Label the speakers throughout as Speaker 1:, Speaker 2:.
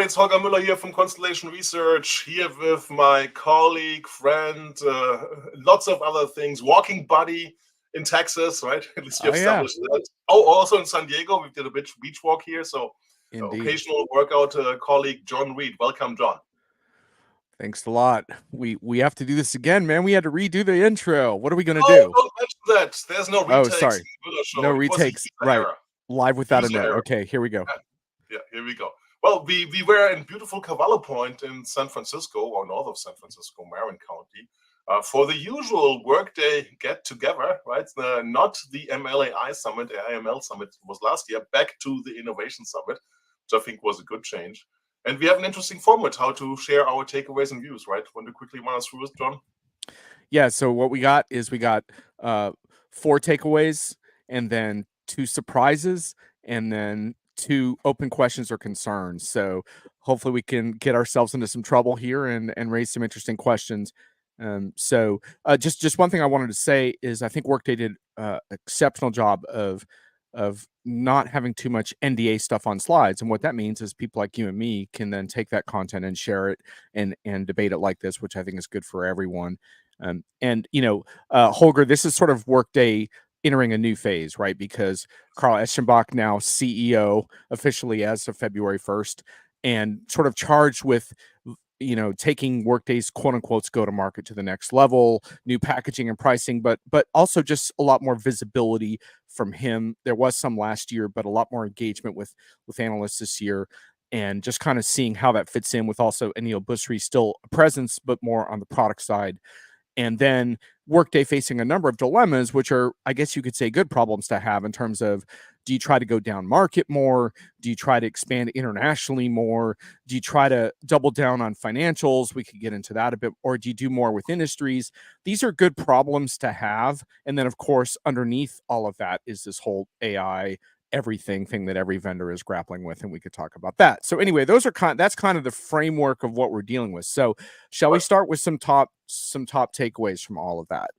Speaker 1: it's Holger Mueller here from Constellation Research, here with my colleague, friend, lots of other things, walking buddy in Texas, right? At least we
Speaker 2: Oh, yeah.
Speaker 1: established that. Oh, also in San Diego, we did a beach walk here. So
Speaker 2: Indeed.
Speaker 1: occasional workout colleague, John Reed. Welcome, John.
Speaker 2: Thanks a lot. We have to do this again, man. We had to redo the intro. What are we going to
Speaker 1: Oh,
Speaker 2: do?
Speaker 1: don't mention that. There's no retakes.
Speaker 2: Oh, sorry.
Speaker 1: In the Mueller show.
Speaker 2: No
Speaker 1: It was a
Speaker 2: retakes.
Speaker 1: user
Speaker 2: Right.
Speaker 1: error.
Speaker 2: Live without a
Speaker 1: User
Speaker 2: net.
Speaker 1: error.
Speaker 2: Okay, here we go.
Speaker 1: Yeah, here we go. Well, we were in beautiful Cavallo Point in San Francisco, or north of San Francisco, Marin County, for the usual Workday get-together, right? Not the MLAI Summit, AIML Summit was last year, back to the Innovation Summit, which I think was a good change. And we have an interesting format, how to share our takeaways and views, right? Want to quickly run us through it, John?
Speaker 2: Yeah, so what we got is 4 takeaways, and then 2 surprises, and then 2 open questions or concerns. So hopefully we can get ourselves into some trouble here and raise some interesting questions. Just one thing I wanted to say is I think Workday did exceptional job of not having too much NDA stuff on slides. And what that means is people like you and me can then take that content and share it and debate it like this, which I think is good for everyone. Holger, this is sort of Workday entering a new phase, right? Because Carl Eschenbach, now CEO officially as of February 1st, and sort of charged with, taking Workday's quote unquote go to market to the next level, new packaging and pricing, but also just a lot more visibility from him. There was some last year, but a lot more engagement with analysts this year, and just kind of seeing how that fits in with also Anil Busri still a presence, but more on the product side. And then Workday facing a number of dilemmas, which are, I guess you could say, good problems to have in terms of, do you try to go down market more? Do you try to expand internationally more? Do you try to double down on financials? We could get into that a bit. Or do you do more with industries? These are good problems to have. And then, of course, underneath all of that is this whole AI everything thing that every vendor is grappling with, and we could talk about that. So anyway, that's kind of the framework of what we're dealing with. So shall we start with some top takeaways from all of that?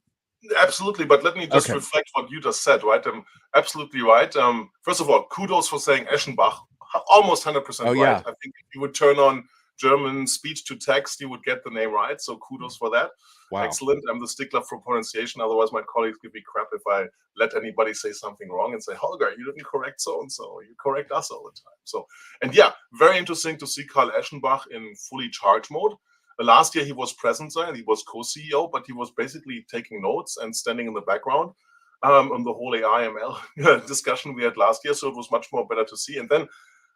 Speaker 1: Absolutely, but let me just reflect what you just said, right? Absolutely right. First of all, kudos for saying Eschenbach, almost 100% right.
Speaker 2: Yeah.
Speaker 1: I think if you would turn on German speech to text, you would get the name right. So kudos for that.
Speaker 2: Wow.
Speaker 1: Excellent. I'm the stickler for pronunciation. Otherwise, my colleagues give me crap if I let anybody say something wrong and say, Holger, you didn't correct so-and-so. You correct us all the time. So, and yeah, very interesting to see Carl Eschenbach in fully charge mode. Last year, he was present there and he was co-CEO, but he was basically taking notes and standing in the background on the whole AIML discussion we had last year. So it was much more better to see. And then,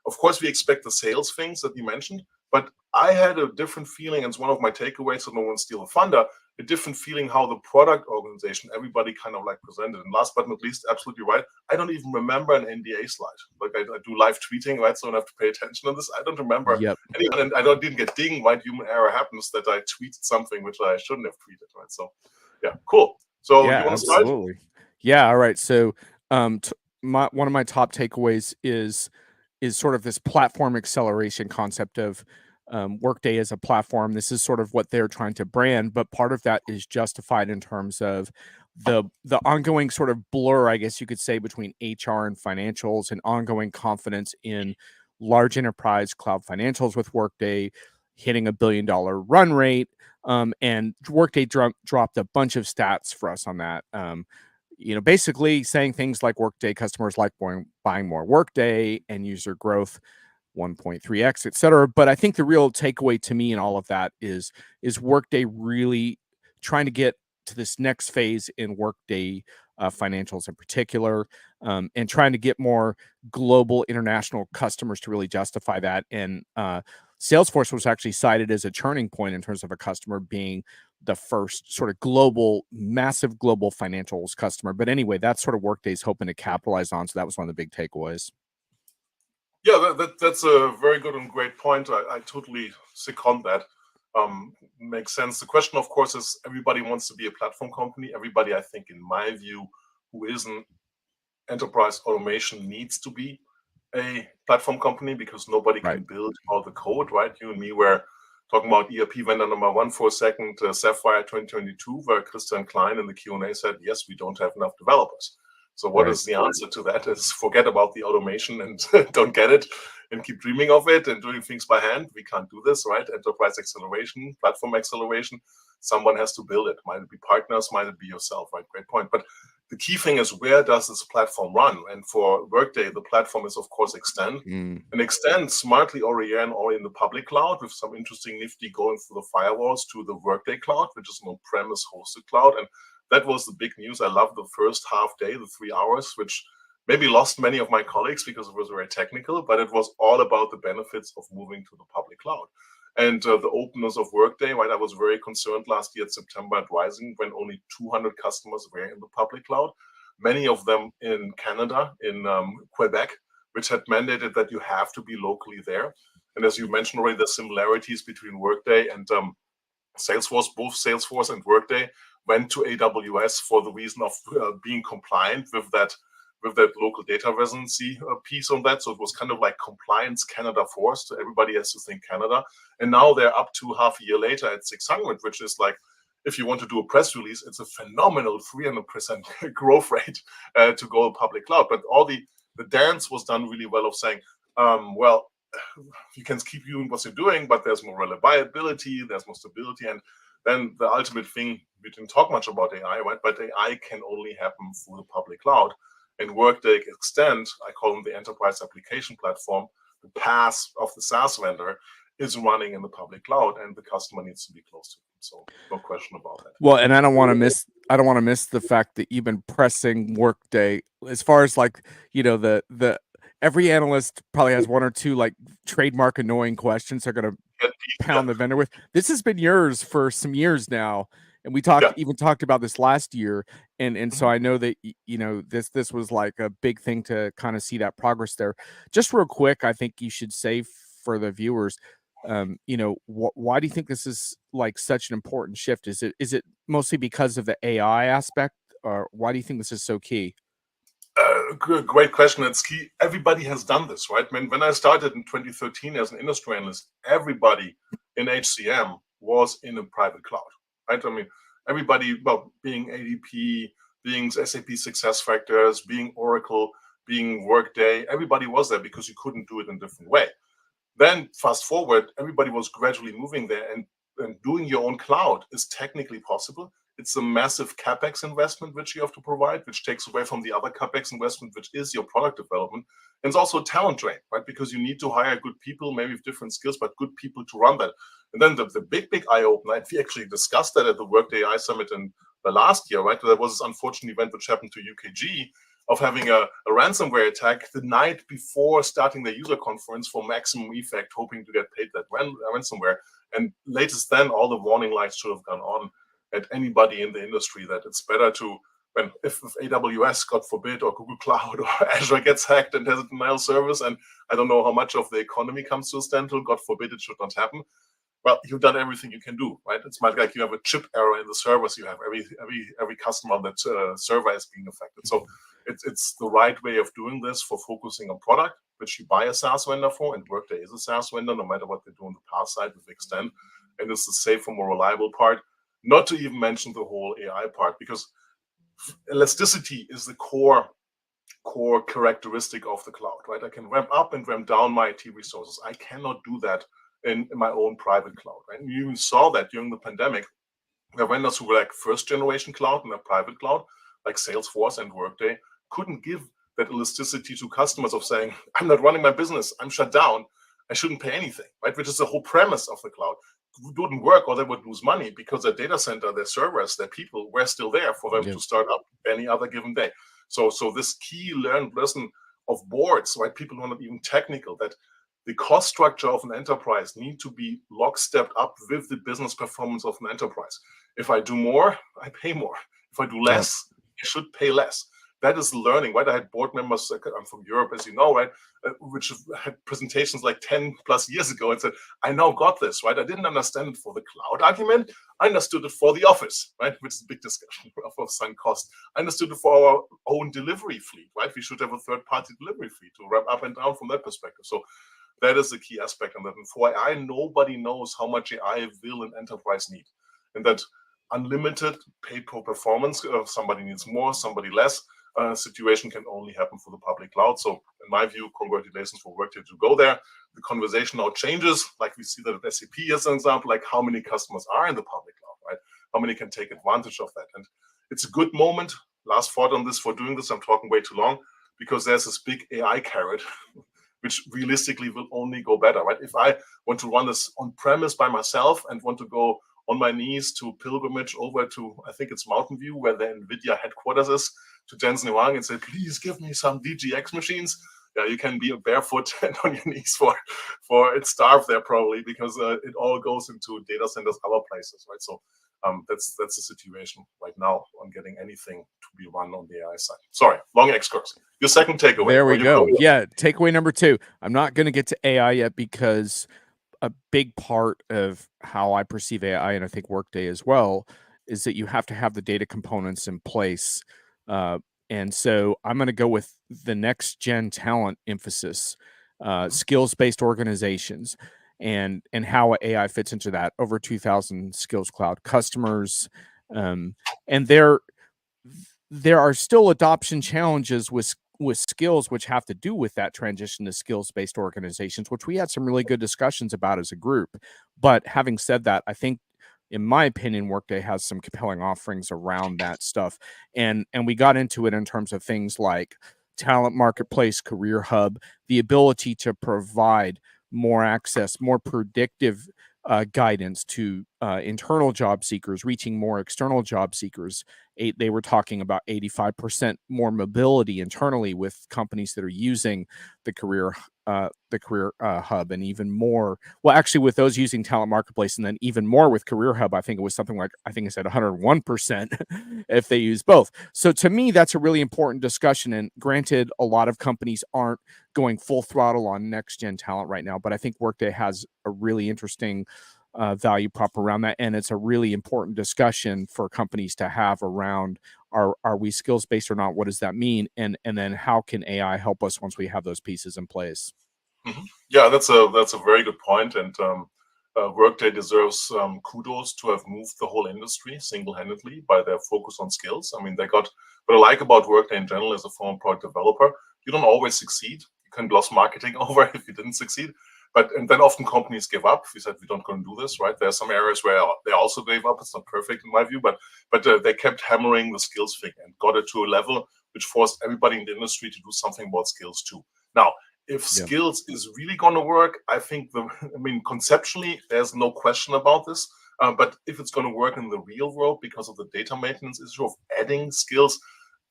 Speaker 1: of course, we expect the sales things that you mentioned, but I had a different feeling, and it's one of my takeaways, so no one steal a thunder, a different feeling how the product organization, everybody kind of like presented. And last but not least, absolutely right, I don't even remember an NDA slide. Like I do live tweeting, right? So I don't have to pay attention on this. I don't remember.
Speaker 2: Yep.
Speaker 1: And I didn't get ding, right? Human error happens that I tweeted something which I shouldn't have tweeted, right? So yeah, cool. So
Speaker 2: yeah,
Speaker 1: you want to start?
Speaker 2: Absolutely. Yeah, all right. So one of my top takeaways is sort of this platform acceleration concept of Workday as a platform. This is sort of what they're trying to brand, but part of that is justified in terms of the ongoing sort of blur, I guess you could say, between HR and financials, and ongoing confidence in large enterprise cloud financials with Workday hitting $1 billion run rate. And Workday dropped a bunch of stats for us on that. Basically saying things like Workday customers like buying more Workday, and user growth 1.3x, et cetera. But I think the real takeaway to me in all of that is Workday really trying to get to this next phase in Workday financials in particular, and trying to get more global international customers to really justify that. And Salesforce was actually cited as a turning point in terms of a customer being the first sort of massive global financials customer. But anyway, that's sort of Workday's hoping to capitalize on. So that was one of the big takeaways.
Speaker 1: Yeah, that's a very good and great point. I totally second that. Makes sense. The question, of course, is everybody wants to be a platform company. Everybody, I think, in my view, who is an enterprise automation needs to be a platform company, because nobody can build all the code, right? You and me were talking about ERP vendor number 1 for a second, Sapphire 2022, where Christian Klein in the Q&A said, yes, we don't have enough developers. So what
Speaker 2: Right.
Speaker 1: is the answer to that? Is forget about the automation and don't get it and keep dreaming of it and doing things by hand. We can't do this, right? Enterprise acceleration, platform acceleration. Someone has to build it. Might it be partners? Might it be yourself? Right? Great point. But the key thing is, where does this platform run? And for Workday, the platform is, of course, Extend. And Extend smartly oriented or in the public cloud with some interesting nifty going through the firewalls to the Workday cloud, which is an on-premise hosted cloud. And that was the big news. I loved the first half day, the 3 hours, which maybe lost many of my colleagues because it was very technical, but it was all about the benefits of moving to the public cloud. And the openness of Workday, right? I was very concerned last year at September at Rising when only 200 customers were in the public cloud, many of them in Canada, in Quebec, which had mandated that you have to be locally there. And as you mentioned already, the similarities between Workday and Salesforce, both Salesforce and Workday went to AWS for the reason of being compliant with that local data residency piece on that. So it was kind of like compliance Canada forced. So everybody has to think Canada. And now they're up to half a year later at 600, which is like, if you want to do a press release, it's a phenomenal 300% growth rate to go public cloud. But all the dance was done really well of saying, well, you can keep doing what you're doing, but there's more reliability, there's more stability. And then the ultimate thing, we didn't talk much about AI, right? But AI can only happen through the public cloud. And Workday Extend, I call them the enterprise application platform, the PaaS of the SaaS vendor is running in the public cloud, and the customer needs to be close to it. So no question about that.
Speaker 2: Well, and I don't want to miss the fact that you've been pressing Workday as far as like, the every analyst probably has one or two like trademark annoying questions they're going to pound the vendor with. This has been yours for some years now. And we even talked about this last year. And so I know that, this was like a big thing to kind of see that progress there. Just real quick, I think you should say for the viewers, why do you think this is like such an important shift? Is it mostly because of the AI aspect, or why do you think this is so key?
Speaker 1: Great question. It's key. Everybody has done this, right? When I started in 2013 as an industry analyst, everybody in HCM was in a private cloud, right? I mean, everybody, well, being ADP, being SAP SuccessFactors, being Oracle, being Workday, everybody was there because you couldn't do it in a different way. Then fast forward, everybody was gradually moving there, and doing your own cloud is technically possible. It's a massive CapEx investment which you have to provide, which takes away from the other CapEx investment, which is your product development. And it's also a talent drain, right? Because you need to hire good people, maybe with different skills, but good people to run that. And then the big eye-opener, and we actually discussed that at the Workday AI Summit in the last year, right? There was this unfortunate event which happened to UKG of having a ransomware attack the night before starting the user conference for maximum effect, hoping to get paid that ransomware. And latest then, all the warning lights should have gone on at anybody in the industry that it's better to, if AWS, God forbid, or Google Cloud or Azure gets hacked and has a denial service, and I don't know how much of the economy comes to a standstill, God forbid it should not happen. Well, you've done everything you can do, right? It's like you have a chip error in the servers. You have every customer on that server is being affected. So it's the right way of doing this for focusing on product, which you buy a SaaS vendor for, and Workday is a SaaS vendor, no matter what they do on the PaaS side with Extend. And it's the safer, more reliable part. Not to even mention the whole AI part, because elasticity is the core characteristic of the cloud, right? I can ramp up and ramp down my IT resources. I cannot do that in my own private cloud, right? And you saw that during the pandemic. The vendors who were like first generation cloud and a private cloud, like Salesforce and Workday, couldn't give that elasticity to customers of saying, I'm not running my business, I'm shut down, I shouldn't pay anything, right? Which is the whole premise of the cloud. It wouldn't work, or they would lose money because their data center, their servers, their people were still there for them to start up any other given day. So this key learned lesson of boards, right? People who are not even technical, that the cost structure of an enterprise need to be lockstep up with the business performance of an enterprise. If I do more, I pay more. If I do less, I should pay less. That is learning, right? I had board members, I'm from Europe, as you know, right, which had presentations like 10 plus years ago and said, I now got this, right? I didn't understand it for the cloud argument. I understood it for the office, right? Which is a big discussion of sunk cost. I understood it for our own delivery fleet, right? We should have a third-party delivery fleet to ramp up and down from that perspective. So that is the key aspect. And that for AI, nobody knows how much AI will an enterprise need. And that unlimited pay per performance, somebody needs more, somebody less. situation can only happen for the public cloud. So in my view, congratulations for Workday to go there. The conversation now changes, like we see that at SAP as an example, like how many customers are in the public cloud, right? How many can take advantage of that? And it's a good moment. Last thought on this for doing this, I'm talking way too long, because there's this big AI carrot, which realistically will only go better, right? If I want to run this on premise by myself and want to go on my knees to pilgrimage over to, I think it's Mountain View, where the NVIDIA headquarters is, to Jensen Huang and say, please give me some DGX machines. Yeah, you can be barefoot and on your knees for it, starve there probably, because it all goes into data centers, other places, right? So that's the situation right now on getting anything to be run on the AI side. Sorry, long excursus. Your second takeaway.
Speaker 2: There we go. Yeah, takeaway number 2. I'm not going to get to AI yet, because a big part of how I perceive AI, and I think Workday as well, is that you have to have the data components in place. And so I'm going to go with the next gen talent emphasis, skills-based organizations, and how AI fits into that. Over 2,000 Skills Cloud customers, and there are still adoption challenges with skills, which have to do with that transition to skills-based organizations, which we had some really good discussions about as a group. But having said that, I think, in my opinion, Workday has some compelling offerings around that stuff. And we got into it in terms of things like Talent Marketplace, Career Hub, the ability to provide more access, more predictive guidance to internal job seekers, reaching more external job seekers. They were talking about 85% more mobility internally with companies that are using the career hub, and even more. Well, actually, with those using Talent Marketplace, and then even more with Career Hub, I think it was something like, I think it said 101% if they use both. So to me, that's a really important discussion. And granted, a lot of companies aren't going full throttle on next gen talent right now, but I think Workday has a really interesting value prop around that, and it's a really important discussion for companies to have around, are we skills based or not? What does that mean? And then how can AI help us once we have those pieces in place?
Speaker 1: Mm-hmm. Yeah, that's a very good point, and Workday deserves kudos to have moved the whole industry single-handedly by their focus on skills. I mean, they got, what I like about Workday in general as a former product developer, you don't always succeed. You can gloss marketing over if you didn't succeed. And then often companies give up. We said, we don't going to do this, right? There are some areas where they also gave up. It's not perfect in my view, but they kept hammering the skills thing and got it to a level which forced everybody in the industry to do something about skills too. Now, if skills is really going to work, I think conceptually, there's no question about this. But if it's going to work in the real world because of the data maintenance issue of adding skills,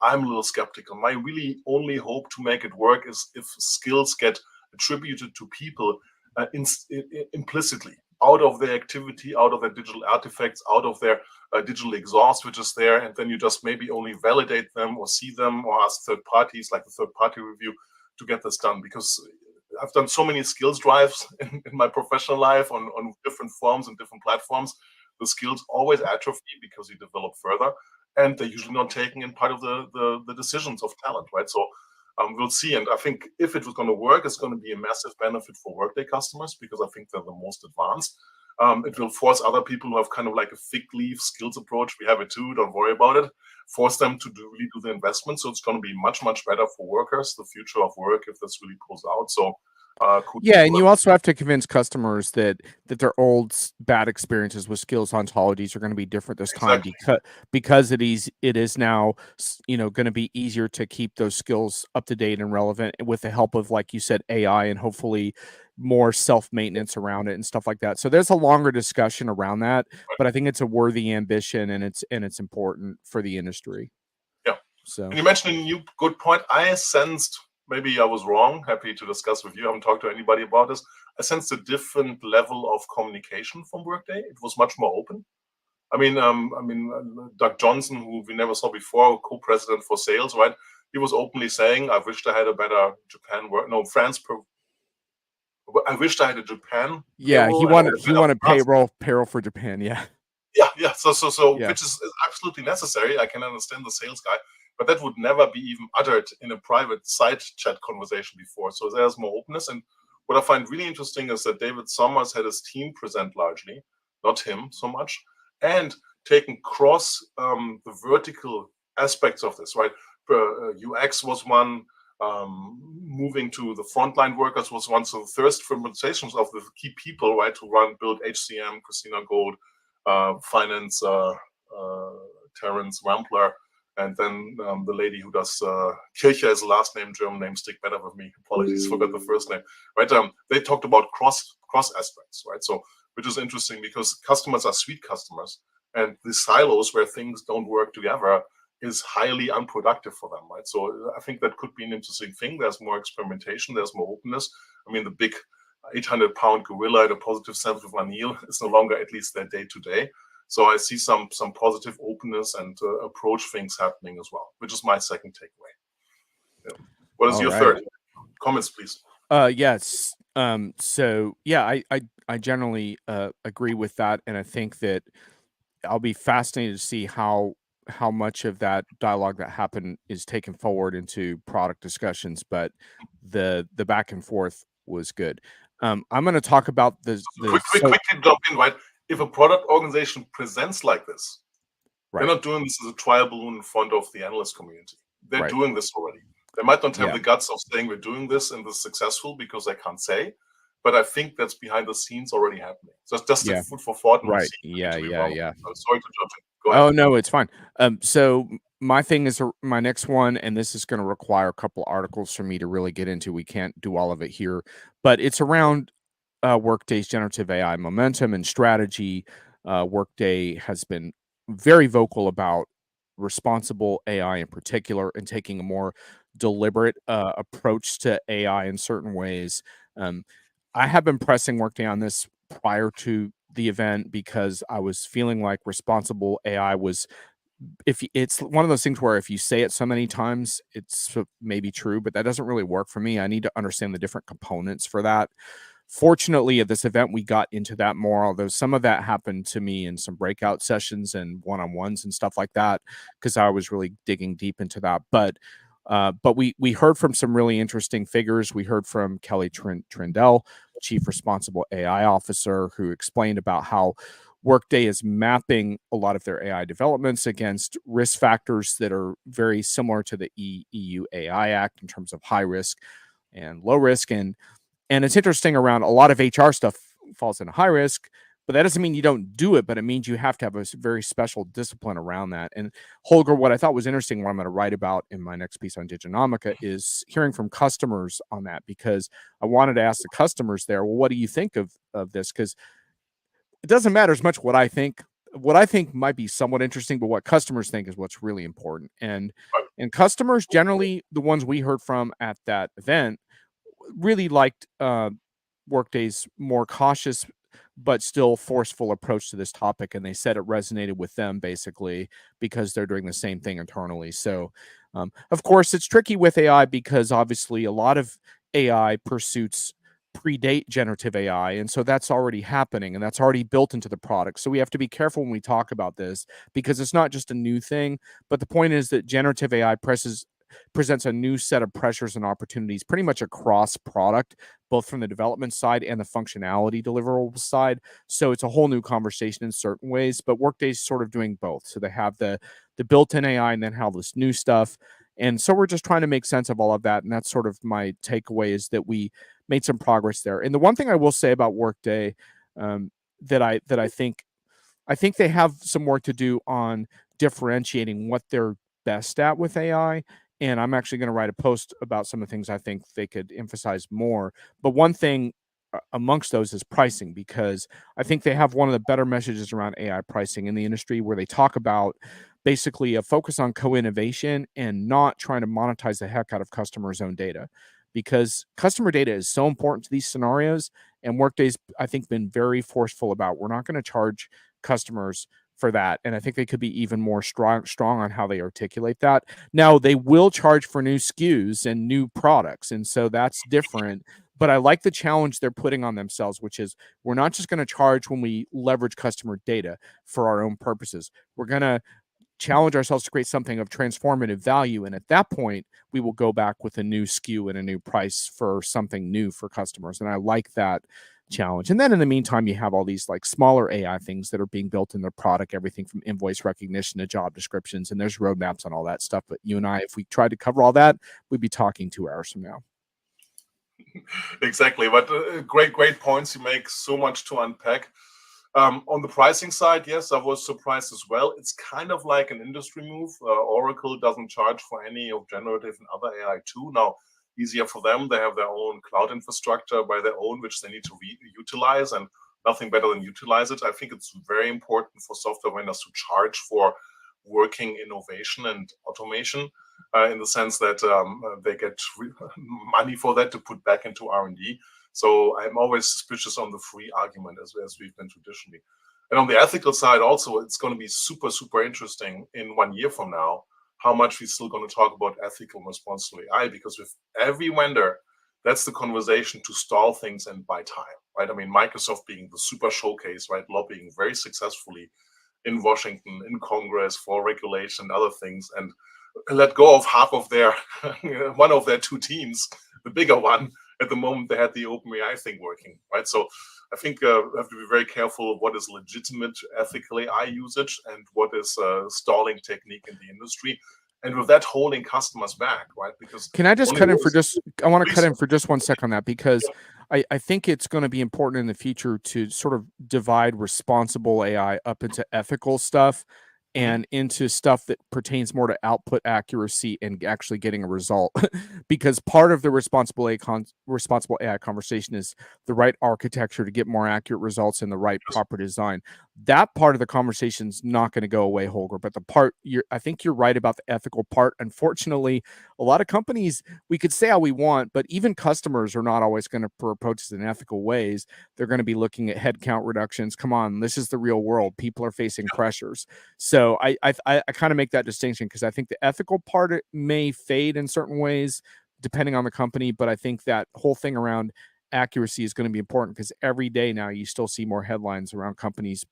Speaker 1: I'm a little skeptical. My really only hope to make it work is if skills get attributed to people implicitly, out of their activity, out of their digital artifacts, out of their digital exhaust, which is there, and then you just maybe only validate them or see them or ask third parties, like the third party review, to get this done. Because I've done so many skills drives in my professional life on different forms and different platforms. The skills always atrophy because you develop further, and they're usually not taken in part of the decisions of talent, right? So we'll see. And I think if it was going to work, it's going to be a massive benefit for Workday customers, because I think they're the most advanced. It will force other people who have kind of like a fig leaf skills approach. We have it too, don't worry about it. Force them to really do the investment. So it's going to be much, much better for workers, the future of work, if this really pulls out. So
Speaker 2: yeah, and you also have to convince customers that their old bad experiences with skills ontologies are going to be different this time, because it is now going to be easier to keep those skills up to date and relevant with the help of, like you said, AI, and hopefully more self-maintenance around it and stuff like that. So there's a longer discussion around that, but I think it's a worthy ambition, and it's important for the industry.
Speaker 1: Yeah.
Speaker 2: So,
Speaker 1: and you mentioned a new good point. I sensed, maybe I was wrong, happy to discuss with you. I haven't talked to anybody about this. I sensed a different level of communication from Workday. It was much more open. I mean, Doug Johnson, who we never saw before, co-president for sales, right? He was openly saying, I wished I had a better I wished I had a Japan.
Speaker 2: Yeah, he wanted payroll for Japan. Yeah.
Speaker 1: Yeah. So which is absolutely necessary. I can understand the sales guy, but that would never be even uttered in a private side chat conversation before. So there's more openness. And what I find really interesting is that David Sommers had his team present largely, not him so much, and taken cross the vertical aspects of this, right? UX was one. Moving to the frontline workers was one. So the first implementations of the key people, right, to build HCM, Christina Gold, finance, Terence Wampler, and then the lady who does Kirche as a last name, German name, stick better with me. Apologies, forgot the first name. Right? They talked about cross aspects, right? So which is interesting because customers are sweet customers, and the silos where things don't work together is highly unproductive for them, right? So I think that could be an interesting thing. There's more experimentation, there's more openness. I mean, the big 800-pound gorilla in a positive sense with Anil is no longer at least their day-to-day. So I see some positive openness and approach things happening as well, which is my second takeaway. Yeah. What is your third? Comments, please.
Speaker 2: Yes. So yeah, I generally agree with that, and I think that I'll be fascinated to see how much of that dialogue that happened is taken forward into product discussions. But the back and forth was good. I'm going to talk about
Speaker 1: quickly jump in, right? If a product organization presents like this, they're not doing this as a trial balloon in front of the analyst community. They're doing this already. They might not have the guts of saying we're doing this and this is successful because they can't say, but I think that's behind the scenes already happening. So it's just a food for thought.
Speaker 2: Right. Yeah.
Speaker 1: I'm sorry to jump in. Go
Speaker 2: ahead. Oh no, it's fine. So my thing is my next one, and this is going to require a couple articles for me to really get into. We can't do all of it here, but it's around Workday's generative AI momentum and strategy. Workday has been very vocal about responsible AI in particular and taking a more deliberate approach to AI in certain ways. I have been pressing Workday on this prior to the event because I was feeling like responsible AI was, if it's one of those things where if you say it so many times, it's maybe true, but that doesn't really work for me. I need to understand the different components for that. Fortunately, at this event, we got into that more, although some of that happened to me in some breakout sessions and one-on-ones and stuff like that, because I was really digging deep into that. But we heard from some really interesting figures. We heard from Kelly Trindell, Chief Responsible AI Officer, who explained about how Workday is mapping a lot of their AI developments against risk factors that are very similar to the EU AI Act in terms of high risk and low risk. And it's interesting, around a lot of HR stuff falls into high risk, but that doesn't mean you don't do it, but it means you have to have a very special discipline around that. And Holger, what I thought was interesting, what I'm going to write about in my next piece on Diginomica, is hearing from customers on that, because I wanted to ask the customers there, well, what do you think of this? Because it doesn't matter as much what I think. What I think might be somewhat interesting, but what customers think is what's really important. And customers, generally, the ones we heard from at that event, really liked Workday's more cautious but still forceful approach to this topic, and they said it resonated with them basically because they're doing the same thing internally. So of course it's tricky with AI because obviously a lot of AI pursuits predate generative AI, and so that's already happening and that's already built into the product. So we have to be careful when we talk about this, because it's not just a new thing, but the point is that generative AI presents a new set of pressures and opportunities pretty much across product, both from the development side and the functionality deliverable side. So it's a whole new conversation in certain ways, but Workday's sort of doing both. So they have the built-in AI and then have this new stuff. And so we're just trying to make sense of all of that. And that's sort of my takeaway, is that we made some progress there. And the one thing I will say about Workday that I think they have some work to do on differentiating what they're best at with AI. And I'm actually going to write a post about some of the things I think they could emphasize more. But one thing amongst those is pricing, because I think they have one of the better messages around AI pricing in the industry, where they talk about basically a focus on co-innovation and not trying to monetize the heck out of customers' own data, because customer data is so important to these scenarios. And Workday's, I think, been very forceful about, we're not going to charge customers for that. And I think they could be even more strong on how they articulate that. Now, they will charge for new SKUs and new products, and so that's different. But I like the challenge they're putting on themselves, which is, we're not just going to charge when we leverage customer data for our own purposes. We're going to challenge ourselves to create something of transformative value. And at that point, we will go back with a new SKU and a new price for something new for customers. And I like that challenge. And then in the meantime, you have all these like smaller AI things that are being built in their product, everything from invoice recognition to job descriptions, and there's roadmaps on all that stuff. But you and I, if we tried to cover all that, we'd be talking 2 hours from now.
Speaker 1: Exactly, but great points you make. So much to unpack. On the pricing side, yes, I was surprised as well. It's kind of like an industry move. Oracle doesn't charge for any of generative and other AI too. Now, easier for them. They have their own cloud infrastructure by their own, which they need to utilize, and nothing better than utilize it. I think it's very important for software vendors to charge for working innovation and automation, in the sense that they get money for that to put back into R&D. So I'm always suspicious on the free argument, as we've been traditionally. And on the ethical side also, it's going to be super interesting in 1 year from now, how much we're still going to talk about ethical and responsible AI, because with every vendor, that's the conversation to stall things and buy time, right? I mean, Microsoft being the super showcase, right? Lobbying very successfully in Washington, in Congress for regulation and other things, and let go of half of their, one of their 2 teams, the bigger one. At the moment, they had the OpenAI thing working, right? So I think we have to be very careful of what is legitimate ethical AI usage and what is stalling technique in the industry. And with that, holding customers back, right? Because
Speaker 2: can I just cut in for just? I want to cut in for just 1 second on that, because I think it's going to be important in the future to sort of divide responsible AI up into ethical stuff and into stuff that pertains more to output accuracy and actually getting a result. Because part of the responsible AI conversation is the right architecture to get more accurate results and the right proper design. That part of the conversation is not going to go away, Holger. But the part I think you're right about the ethical part. Unfortunately, a lot of companies, we could say how we want, but even customers are not always going to approach this in ethical ways. They're going to be looking at headcount reductions. Come on, this is the real world. People are facing pressures. So I kind of make that distinction, because I think the ethical part may fade in certain ways depending on the company, but I think that whole thing around accuracy is going to be important, because every day now you still see more headlines around companies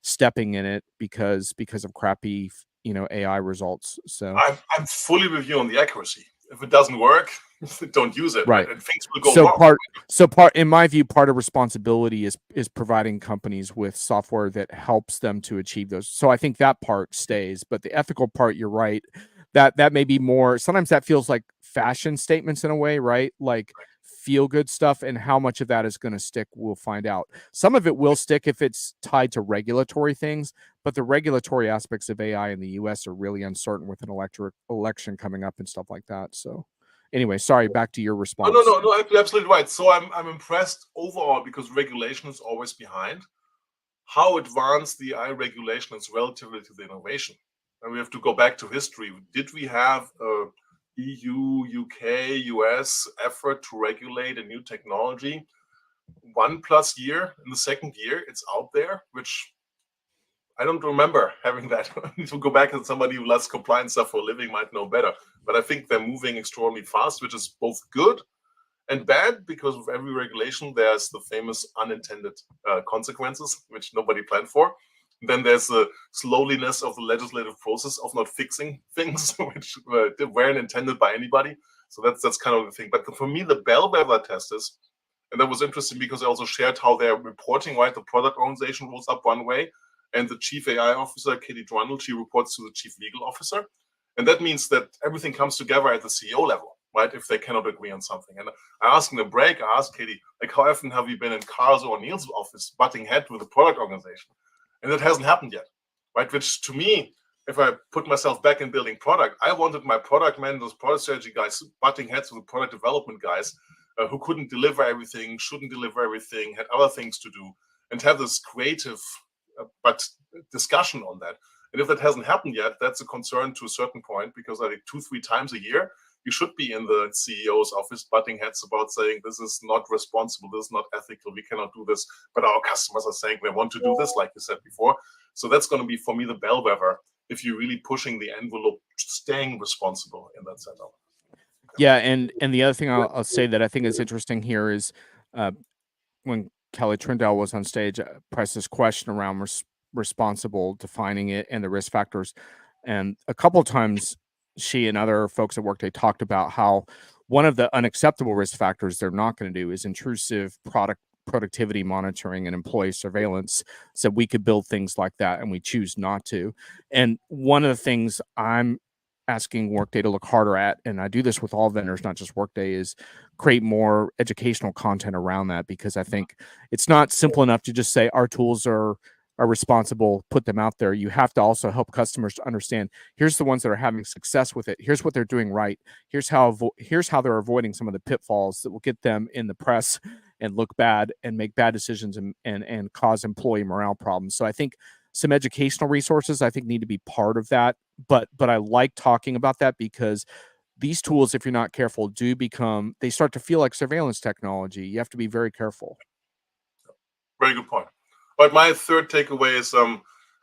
Speaker 2: stepping in it because of crappy AI results. So
Speaker 1: I'm fully with you on the accuracy. If it doesn't work, don't use it,
Speaker 2: right?
Speaker 1: And things will go wrong.
Speaker 2: Part in my view, part of responsibility is providing companies with software that helps them to achieve those. So I think that part stays, but the ethical part, you're right, that may be more, sometimes that feels like fashion statements in a way, right? Like feel good stuff, and how much of that is going to stick, we'll find out. Some of it will stick if it's tied to regulatory things, but the regulatory aspects of AI in the US are really uncertain with an election coming up and stuff like that. So anyway, sorry, back to your response.
Speaker 1: No, you're absolutely right. So I'm impressed overall, because regulation is always behind. How advanced the AI regulation is relatively to the innovation. And we have to go back to history. Did we have a EU, UK, US effort to regulate a new technology 1+ year? In the second year, it's out there, which I don't remember having that. I need to go back, and somebody who does compliance stuff for a living might know better. But I think they're moving extraordinarily fast, which is both good and bad, because with every regulation, there's the famous unintended consequences, which nobody planned for. And then there's the slowness of the legislative process of not fixing things, which weren't intended by anybody. So that's kind of the thing. But for me, the bellwether test is, and that was interesting because I also shared how they're reporting, right? The product organization rolls up one way, and the chief AI officer, Katie Drundle, she reports to the chief legal officer. And that means that everything comes together at the CEO level, right? If they cannot agree on something. And I asked in the break, I asked Katie, like, how often have you been in Carl's or Neil's office butting head with the product organization? And that hasn't happened yet, right? Which to me, if I put myself back in building product, I wanted my product managers, product strategy guys butting heads with the product development guys who couldn't deliver everything, shouldn't deliver everything, had other things to do, and have this creative but discussion on that. And if that hasn't happened yet, that's a concern to a certain point, because I think 2-3 times a year, you should be in the CEO's office butting heads about saying, this is not responsible, this is not ethical, we cannot do this. But our customers are saying they want to do this, like you said before. So that's going to be, for me, the bellwether, if you're really pushing the envelope, staying responsible in that setup.
Speaker 2: Yeah, and the other thing I'll say that I think is interesting here is when Kelly Trindle was on stage, pressed this question around responsible, defining it, and the risk factors. And a couple of times, she and other folks at Workday talked about how one of the unacceptable risk factors they're not going to do is intrusive product productivity monitoring and employee surveillance, said we could build things like that, and we choose not to. And one of the things I'm asking Workday to look harder at, and I do this with all vendors, not just Workday, is create more educational content around that, because I think it's not simple enough to just say our tools are responsible, put them out there. You have to also help customers to understand, here's the ones that are having success with it, here's what they're doing right, here's how they're avoiding some of the pitfalls that will get them in the press and look bad and make bad decisions and cause employee morale problems. So I think some educational resources, I think, need to be part of that. But I like talking about that, because these tools, if you're not careful, they start to feel like surveillance technology. You have to be very careful.
Speaker 1: Very good point. But my third takeaway is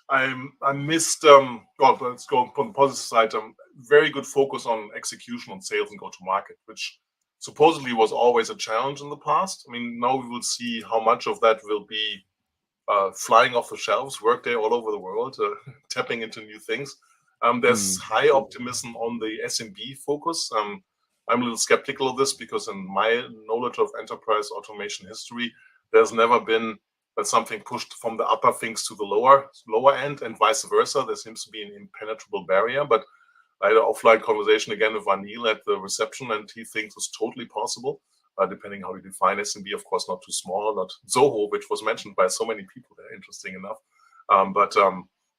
Speaker 1: I missed well, let's go on the positive side. Very good focus on execution on sales and go to market, which supposedly was always a challenge in the past. I mean, now we will see how much of that will be flying off the shelves, Workday all over the world, tapping into new things. There's high optimism on the SMB focus. I'm a little skeptical of this, because in my knowledge of enterprise automation history, there's never been something pushed from the upper things to the lower end, and vice versa. There seems to be an impenetrable barrier. But I had an offline conversation again with Vanil at the reception, and he thinks it's totally possible, depending how you define SMB. Of course, not too small, not Zoho, which was mentioned by so many people there, interesting enough. But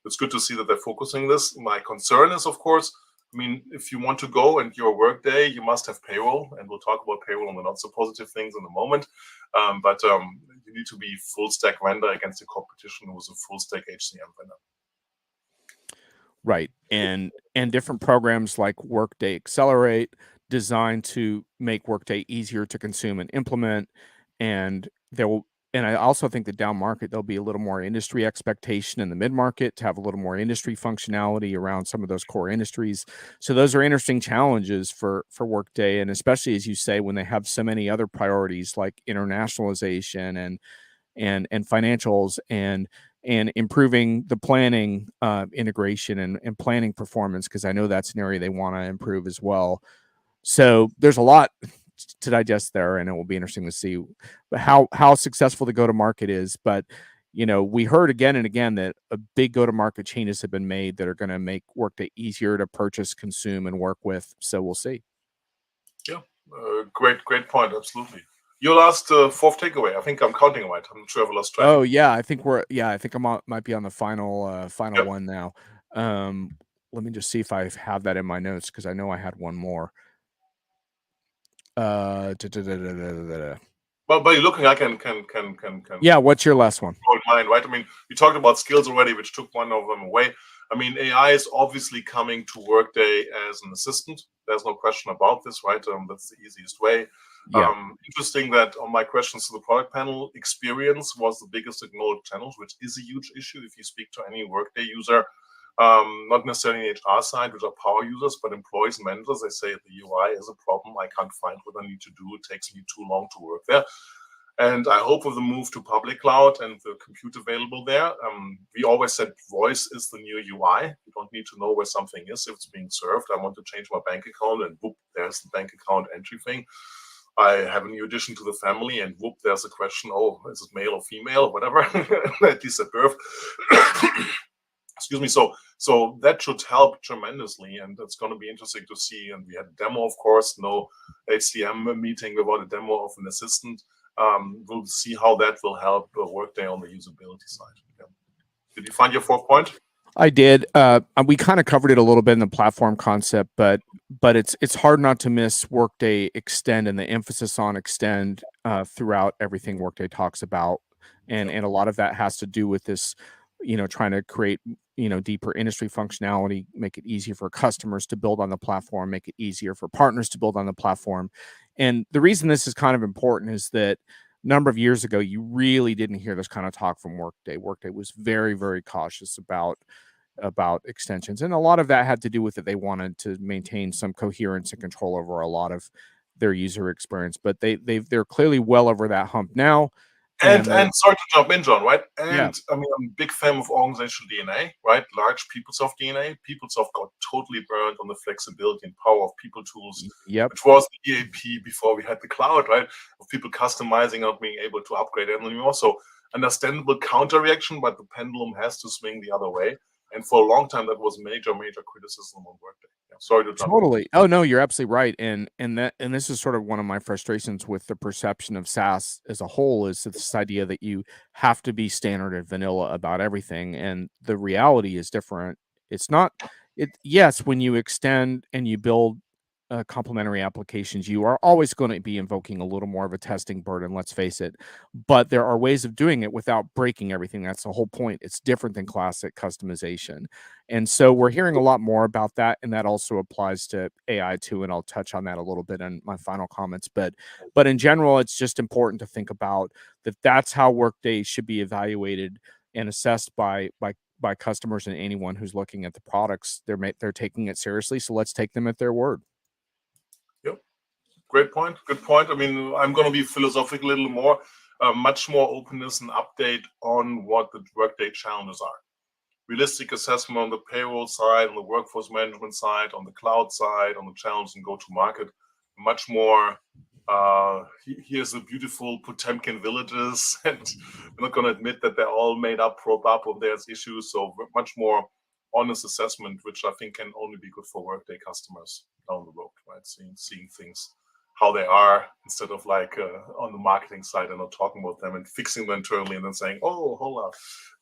Speaker 1: it's good to see that they're focusing this. My concern is, of course, I mean, if you want to go and you're Workday, you must have payroll, and we'll talk about payroll and the not so positive things in a moment. But you need to be full stack vendor against the competition who is a full stack HCM vendor.
Speaker 2: Right. And different programs like Workday Accelerate, designed to make Workday easier to consume and implement. And I also think that down market, there'll be a little more industry expectation in the mid-market to have a little more industry functionality around some of those core industries. So those are interesting challenges for Workday. And especially, as you say, when they have so many other priorities like internationalization and financials and improving the planning integration and planning performance, because I know that's an area they want to improve as well. So there's a lot to digest there, and it will be interesting to see how successful the go-to-market is. But we heard again and again that a big go-to-market changes have been made that are going to make Workday easier to purchase, consume, and work with. So we'll see.
Speaker 1: Yeah, great point. Absolutely. Your last fourth takeaway. I think I'm counting right. I'm not sure if I lost track.
Speaker 2: Oh yeah, I think I might be on the final
Speaker 1: Yep.
Speaker 2: one now. Let me just see if I have that in my notes, because I know I had one more.
Speaker 1: But you're looking, I can.
Speaker 2: Yeah, what's your last one?
Speaker 1: Mine, right? I mean, we talked about skills already, which took one of them away. I mean, AI is obviously coming to Workday as an assistant. There's no question about this, right? That's the easiest way.
Speaker 2: Yeah.
Speaker 1: Interesting that on my questions to the product panel, experience was the biggest ignored challenge, which is a huge issue. If you speak to any Workday user, not necessarily HR side, which are power users, but employees and managers, they say the UI is a problem. I can't find what I need to do. It takes me too long to work there. And I hope with the move to public cloud and the compute available there, we always said voice is the new UI. You don't need to know where something is if it's being served. I want to change my bank account, and whoop, there's the bank account entry thing. I have a new addition to the family, and whoop, there's a question, oh, is it male or female or whatever, at least at birth. Excuse me. So that should help tremendously, and it's going to be interesting to see. And we had a demo, of course, no HCM meeting without a demo of an assistant. We'll see how that will help Workday on the usability side. Yeah. Did you find your fourth point?
Speaker 2: I did. We kind of covered it a little bit in the platform concept, but it's hard not to miss Workday Extend and the emphasis on Extend throughout everything Workday talks about, and a lot of that has to do with this, trying to create deeper industry functionality, make it easier for customers to build on the platform, make it easier for partners to build on the platform. And the reason this is kind of important is that a number of years ago, you really didn't hear this kind of talk from Workday. Workday was very, very cautious about extensions, and a lot of that had to do with it. They wanted to maintain some coherence and control over a lot of their user experience, but they're clearly well over that hump now.
Speaker 1: And
Speaker 2: And
Speaker 1: sorry to jump in, John, right?
Speaker 2: yeah,
Speaker 1: And I mean, I'm a big fan of organizational DNA, right? Large PeopleSoft DNA. PeopleSoft got totally burned on the flexibility and power of people tools,
Speaker 2: yep,
Speaker 1: which was the EAP before we had the cloud, right? Of people customizing and being able to upgrade. And also, understandable counter reaction, but the pendulum has to swing the other way. And for a long time, that was major criticism on Workday. Yeah, sorry to jump in.
Speaker 2: totally. Oh no, you're absolutely right. And this is sort of one of my frustrations with the perception of SaaS as a whole is this idea that you have to be standard and vanilla about everything. And the reality is different. It's not yes, when you extend and you build complementary applications, you are always going to be invoking a little more of a testing burden, let's face it. But there are ways of doing it without breaking everything. That's the whole point. It's different than classic customization. And so we're hearing a lot more about that, and that also applies to AI too. And I'll touch on that a little bit in my final comments. But in general, it's just important to think about that. That's how Workday should be evaluated and assessed by customers and anyone who's looking at the products. They're taking it seriously. So let's take them at their word.
Speaker 1: Yep. Great point. Good point. I mean, I'm going to be philosophical a little more, much more openness and update on what the Workday challenges are. Realistic assessment on the payroll side, on the workforce management side, on the cloud side, on the challenge and go-to-market. Much more, here's the beautiful Potemkin villages, and I'm not going to admit that they're all made up, propped up, or there's issues. So much more honest assessment, which I think can only be good for Workday customers down the road, right? Seeing things how they are instead of like on the marketing side and not talking about them and fixing them internally and then saying, oh, hold up,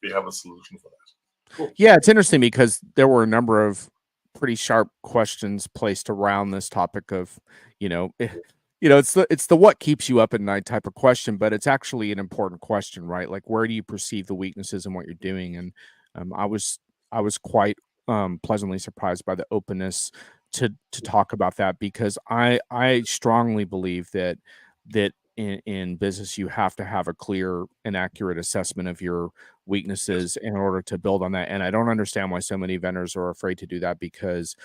Speaker 1: we have a solution for that. Cool.
Speaker 2: Yeah, it's interesting because there were a number of pretty sharp questions placed around this topic of, you know, it's the what keeps you up at night type of question, but it's actually an important question, right? Like, where do you perceive the weaknesses in what you're doing? And I was quite pleasantly surprised by the openness to talk about that because I strongly believe that in business you have to have a clear and accurate assessment of your weaknesses in order to build on that. And I don't understand why so many vendors are afraid to do that because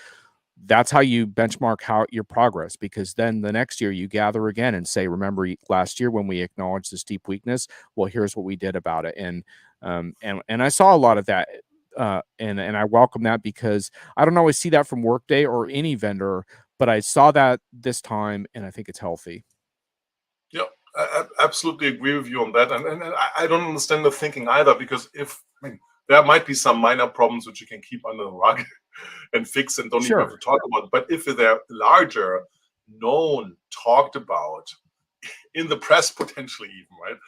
Speaker 2: that's how you benchmark how your progress, because then the next year you gather again and say, remember last year when we acknowledged this deep weakness, well, here's what we did about it. And I saw a lot of that. And I welcome that because I don't always see that from Workday or any vendor, but I saw that this time and I think it's healthy.
Speaker 1: Yeah, I absolutely agree with you on that. And I don't understand the thinking either, because I mean, there might be some minor problems which you can keep under the rug and fix and don't even have to talk about. But if they're larger, known, talked about in the press, potentially even,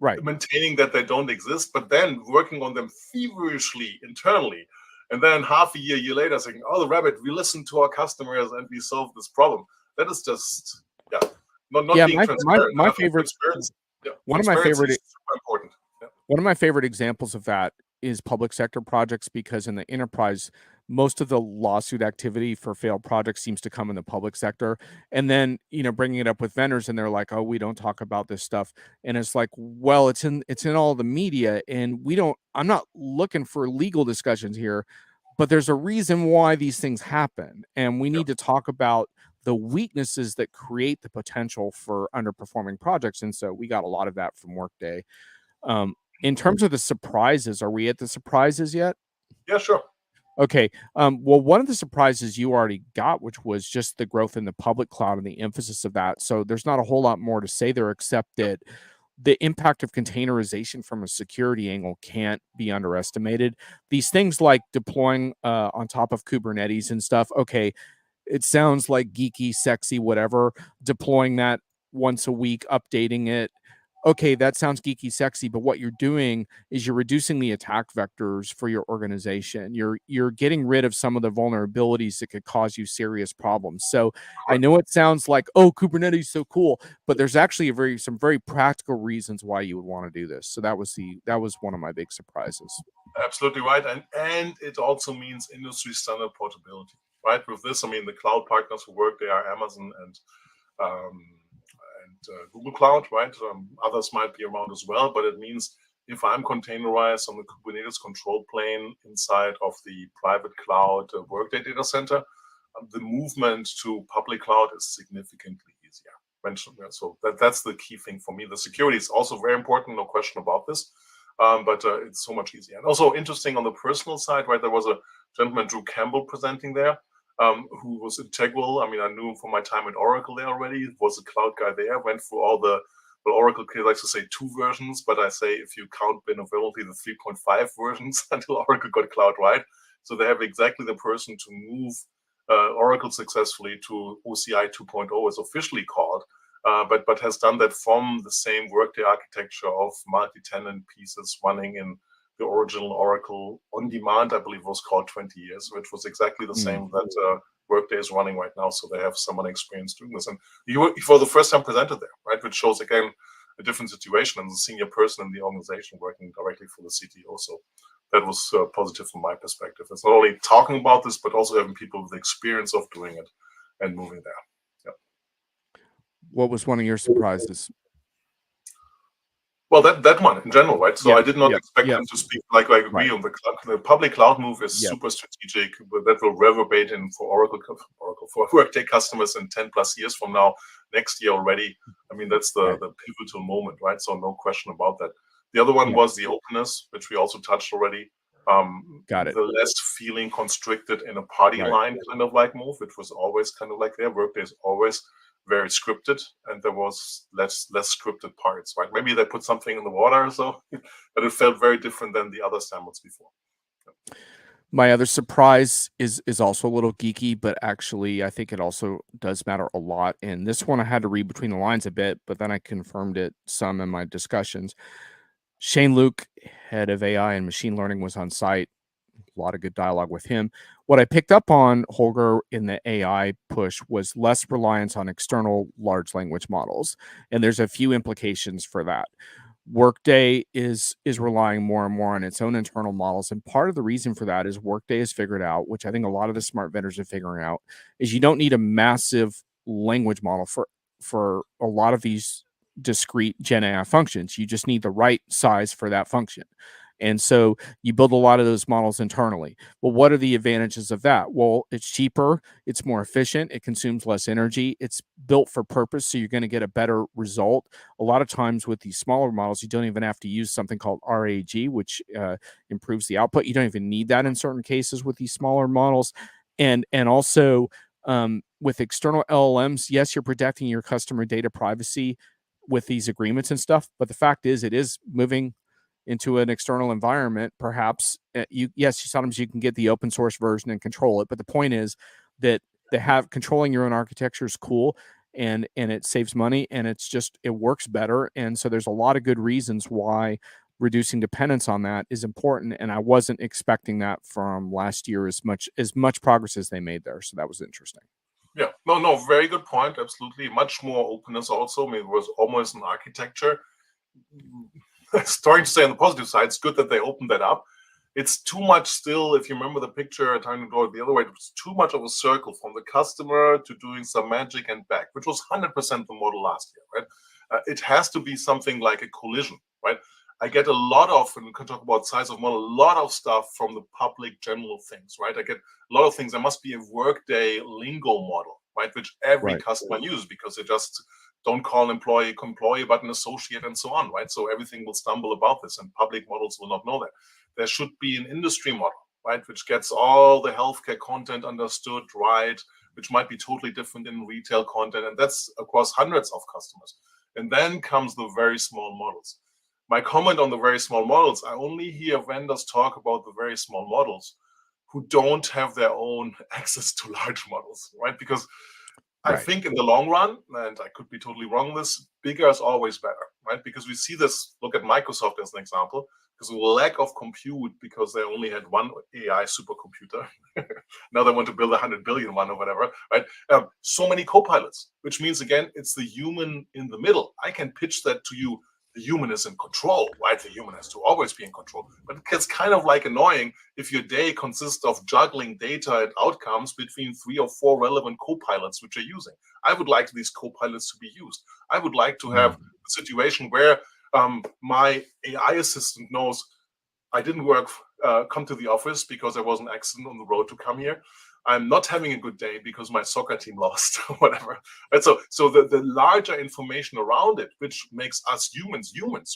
Speaker 2: Right.
Speaker 1: maintaining that they don't exist, but then working on them feverishly internally. And then half a year later saying, oh, the rabbit, we listened to our customers and we solved this problem. That is just, not being transparent.
Speaker 2: My favorite, one of my favorite,
Speaker 1: is super important. Yeah.
Speaker 2: One of my favorite examples of that is public sector projects, because in the enterprise, most of the lawsuit activity for failed projects seems to come in the public sector. And then, bringing it up with vendors and they're like, oh, we don't talk about this stuff. And it's like, well, it's in all the media and I'm not looking for legal discussions here, but there's a reason why these things happen. And we need to talk about the weaknesses that create the potential for underperforming projects. And so we got a lot of that from Workday. In terms of the surprises, are we at the surprises yet?
Speaker 1: Yeah, sure.
Speaker 2: Okay. Well, one of the surprises you already got, which was just the growth in the public cloud and the emphasis of that. So there's not a whole lot more to say there, except that the impact of containerization from a security angle can't be underestimated. These things like deploying on top of Kubernetes and stuff. Okay. It sounds like geeky, sexy, whatever. Deploying that once a week, updating it. Okay, that sounds geeky, sexy, but what you're doing is you're reducing the attack vectors for your organization. You're getting rid of some of the vulnerabilities that could cause you serious problems. So I know it sounds like, oh, Kubernetes is so cool, but there's actually some very practical reasons why you would want to do this. So that was one of my big surprises.
Speaker 1: Absolutely right, and it also means industry standard portability. Right, with this, I mean the cloud partners who work, they are Amazon and Google Cloud, right? Others might be around as well, but it means if I'm containerized on the Kubernetes control plane inside of the private cloud Workday data center, the movement to public cloud is significantly easier, mentioned. Yeah. So that's the key thing for me. The security is also very important, no question about this. But it's so much easier. And also interesting on the personal side, right? There was a gentleman, Drew Campbell, presenting there, who was integral. I mean, I knew him from my time at Oracle there already. Was a cloud guy there. Went through all the, well, Oracle likes to say 2 versions, but I say if you count vulnerability, the 3.5 versions until Oracle got cloud right. So they have exactly the person to move Oracle successfully to OCI 2.0 is officially called. But has done that from the same Workday architecture of multi-tenant pieces running in the original Oracle on demand, I believe was called 20 years, which was exactly the same that Workday is running right now. So they have someone experienced doing this. And you for the first time presented there, right? Which shows, again, a different situation and the senior person in the organization working directly for the CTO. So that was positive from my perspective. It's not only talking about this, but also having people with the experience of doing it and moving there.
Speaker 2: What was one of your surprises?
Speaker 1: Well, that one in general, right? So I did not expect them to speak like I agree on the public cloud move is super strategic, but that will reverberate in for for Workday customers in 10 plus years from now, next year already. I mean, that's the pivotal moment, right? So no question about that. The other one was the openness, which we also touched already. The less feeling constricted in a party line kind of like move, which was always kind of like there. Workday is always very scripted, and there was less scripted parts, right? Maybe they put something in the water or so, but it felt very different than the other standards before.
Speaker 2: My other surprise is also a little geeky, but actually I think it also does matter a lot. And this one I had to read between the lines a bit, but then I confirmed it some in my discussions. Shane Luke, head of AI and machine learning, was on site. A lot of good dialogue with him. What I picked up on, Holger, in the AI push was less reliance on external large language models. And there's a few implications for that. Workday is relying more and more on its own internal models. And part of the reason for that is Workday has figured out, which I think a lot of the smart vendors are figuring out, is you don't need a massive language model for a lot of these discrete Gen AI functions. You just need the right size for that function. And so you build a lot of those models internally. Well, what are the advantages of that? Well, it's cheaper, it's more efficient, it consumes less energy, it's built for purpose, so you're going to get a better result. A lot of times with these smaller models, you don't even have to use something called RAG, which improves the output. You don't even need that in certain cases with these smaller models. And also with external LLMs, yes, you're protecting your customer data privacy with these agreements and stuff, but the fact is it is moving into an external environment. Perhaps sometimes you can get the open source version and control it, but the point is that controlling your own architecture is cool, and it saves money, and it works better. And so there's a lot of good reasons why reducing dependence on that is important, and I wasn't expecting that from last year as much progress as they made there. So that was interesting.
Speaker 1: Yeah, no, very good point. Absolutely, much more openness also. I mean, it was almost an architecture. Starting to say on the positive side, it's good that they opened that up. It's too much still. If you remember the picture, trying to go the other way, it was too much of a circle from the customer to doing some magic and back, which was 100% the model last year, right? It has to be something like a collision, right? I get a lot of, and we can talk about size of model, a lot of stuff from the public general things, right? I get a lot of things. There must be a Workday lingo model, right? Which every customer uses because they just don't call employee, but an associate and so on, right? So everything will stumble about this and public models will not know that. There should be an industry model, right? Which gets all the healthcare content understood, right? Which might be totally different in retail content. And that's across hundreds of customers. And then comes the very small models. My comment on the very small models, I only hear vendors talk about the very small models who don't have their own access to large models, right? Because I think in the long run, and I could be totally wrong on this, bigger is always better, right? Because we see this, look at Microsoft as an example, because of the lack of compute, because they only had one AI supercomputer. Now they want to build 100 billion one or whatever, right? So many co-pilots, which means, again, it's the human in the middle. I can pitch that to you. The human is in control, right? The human has to always be in control. But it gets kind of like annoying if your day consists of juggling data and outcomes between 3 or 4 relevant co-pilots which you're using. I would like these co-pilots to be used. I would like to have a situation where my AI assistant knows I didn't come to the office because there was an accident on the road to come here. I'm not having a good day because my soccer team lost or whatever. And so the larger information around it, which makes us humans,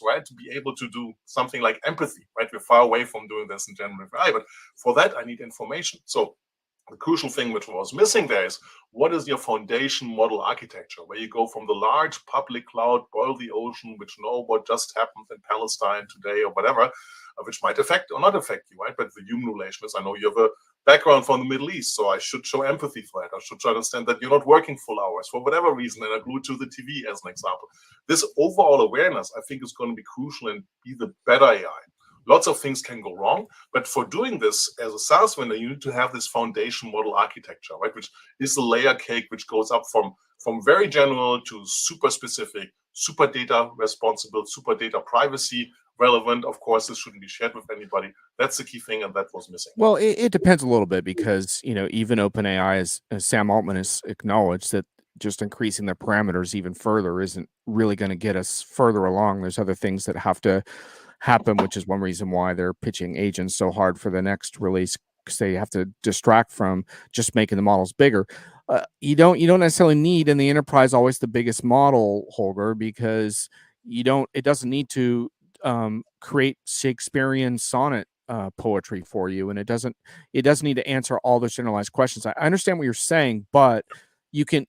Speaker 1: right, to be able to do something like empathy, right? We're far away from doing this in generative AI, but for that I need information. So the crucial thing which was missing there is, what is your foundation model architecture, where you go from the large public cloud, boil the ocean, which know what just happened in Palestine today or whatever, which might affect or not affect you, right? But the human relation is, I know you have a background from the Middle East, so I should show empathy for that. I should understand that you're not working full hours for whatever reason, and I glued to the TV as an example. This overall awareness, I think, is going to be crucial and be the better AI. Lots of things can go wrong, but for doing this as a SaaS vendor, you need to have this foundation model architecture, right? Which is the layer cake, which goes up from very general to super specific, super data responsible, super data privacy relevant. Of course, this shouldn't be shared with anybody. That's the key thing, and that was missing.
Speaker 2: Well, it depends a little bit because, even OpenAI, as Sam Altman has acknowledged, that just increasing the parameters even further isn't really going to get us further along. There's other things that have to happen, which is one reason why they're pitching agents so hard for the next release, because they have to distract from just making the models bigger. You don't necessarily need in the enterprise always the biggest model, Holger, because it doesn't need to create Shakespearean sonnet poetry for you, and it doesn't need to answer all those generalized questions. I understand what you're saying, but you can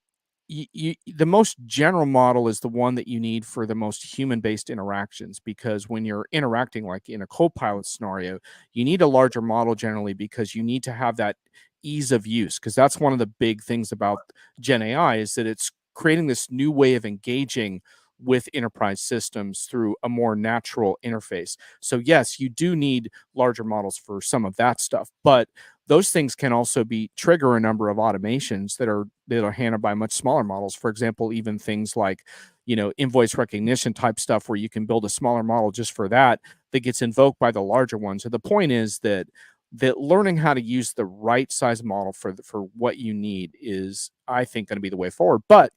Speaker 2: the most general model is the one that you need for the most human-based interactions, because when you're interacting like in a co-pilot scenario, you need a larger model generally, because you need to have that ease of use, because that's one of the big things about Gen AI, is that it's creating this new way of engaging with enterprise systems through a more natural interface. So yes, you do need larger models for some of that stuff, but those things can also trigger a number of automations that are handled by much smaller models. For example, even things like, invoice recognition type stuff, where you can build a smaller model just for that gets invoked by the larger ones. So the point is that learning how to use the right size model for what you need is, I think, going to be the way forward. But,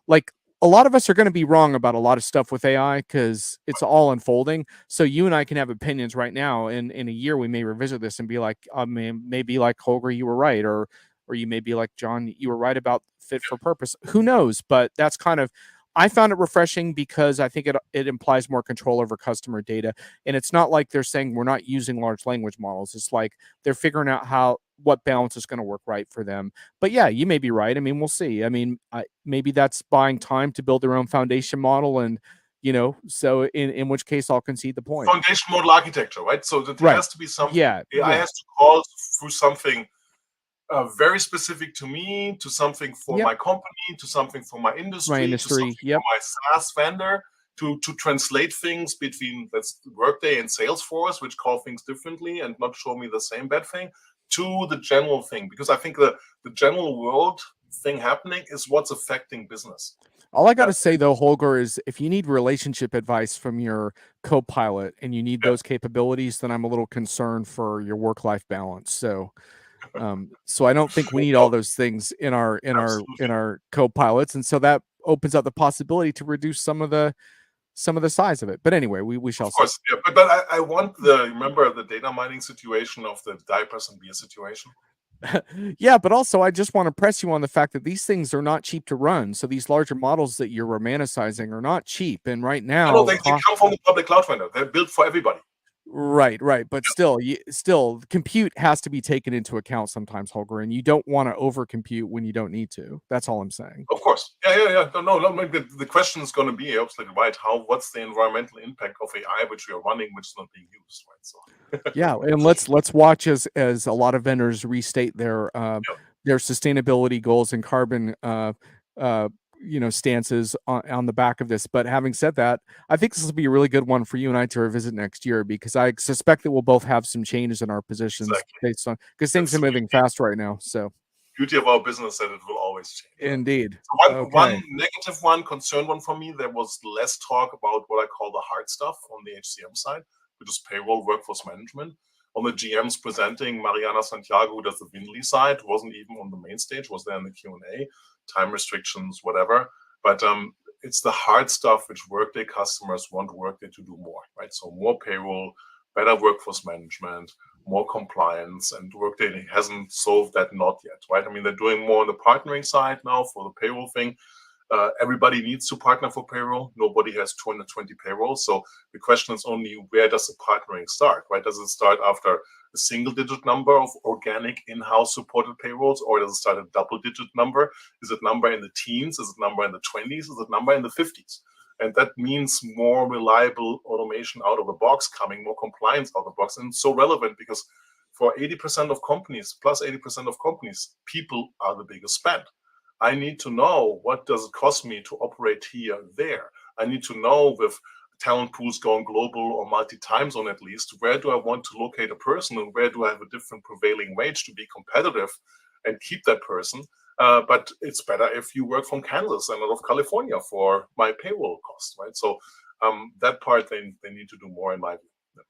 Speaker 2: like, a lot of us are going to be wrong about a lot of stuff with AI, because it's all unfolding. So you and I can have opinions right now, and in a year we may revisit this and be like, maybe like Holger, you were right, or you may be like, John, you were right about fit for purpose. Who knows? But that's kind of, I found it refreshing, because I think it implies more control over customer data. And it's not like they're saying we're not using large language models. It's like they're figuring out what balance is going to work right for them. But yeah, you may be right. I mean, we'll see. I mean, maybe that's buying time to build their own foundation model, and so in which case I'll concede the point.
Speaker 1: Foundation model architecture, right? So that
Speaker 2: Right.
Speaker 1: has to be something.
Speaker 2: Yeah,
Speaker 1: AI has to call through something very specific to me, to something for my company, to something for my industry, to something for my SaaS vendor, to translate things between, that's Workday and Salesforce, which call things differently and not show me the same bad thing, to the general thing. Because I think the general world thing happening is what's affecting business.
Speaker 2: All I got to say, though, Holger, is if you need relationship advice from your co-pilot and you need those capabilities, then I'm a little concerned for your work-life balance. So I don't think we need all those things in our co-pilots, and so that opens up the possibility to reduce some of the size of it. But anyway, we shall see.
Speaker 1: Of course, yeah. But I want remember the data mining situation of the diapers and beer situation.
Speaker 2: Yeah, but also I just want to press you on the fact that these things are not cheap to run. So these larger models that you're romanticizing are not cheap, and right now,
Speaker 1: no, they come from the public cloud vendor. They're built for everybody.
Speaker 2: Right. But still, compute has to be taken into account sometimes, Holger, and you don't want to overcompute when you don't need to. That's all I'm saying.
Speaker 1: Of course. Yeah. No. The question is going to be absolutely right. What's the environmental impact of AI which we are running, which is not being used, right? So
Speaker 2: yeah, and let's watch as a lot of vendors restate their sustainability goals and carbon stances on the back of this. But having said that, I think this will be a really good one for you and I to revisit next year, because I suspect that we'll both have some changes in our positions based on, because things are moving fast right now. So
Speaker 1: beauty of our business that it will always change.
Speaker 2: Indeed.
Speaker 1: So one negative one, concern one for me, there was less talk about what I call the hard stuff on the HCM side, which is payroll, workforce management. On the GMs presenting, Mariana Santiago, who does the Winley side, wasn't even on the main stage, was there in the Q&A, time restrictions, whatever. But it's the hard stuff which Workday customers want Workday to do more, right? So more payroll, better workforce management, more compliance, and Workday hasn't solved that knot yet, right? I mean, they're doing more on the partnering side now for the payroll thing. Everybody needs to partner for payroll. Nobody has 220 payrolls. So the question is only, where does the partnering start, right? Does it start after a single digit number of organic in-house supported payrolls, or does it start a double digit number? Is it number in the teens? Is it number in the 20s? Is it number in the 50s? And that means more reliable automation out of the box coming, more compliance out of the box. And it's so relevant because for 80% of companies, plus 80% of companies, people are the biggest spend. I need to know, what does it cost me to operate here, there. I need to know, with talent pools going global or multi-time zone at least, where do I want to locate a person, and where do I have a different prevailing wage to be competitive and keep that person. But it's better if you work from Kansas and out of California for my payroll cost, right? So that part they need to do more, in my view.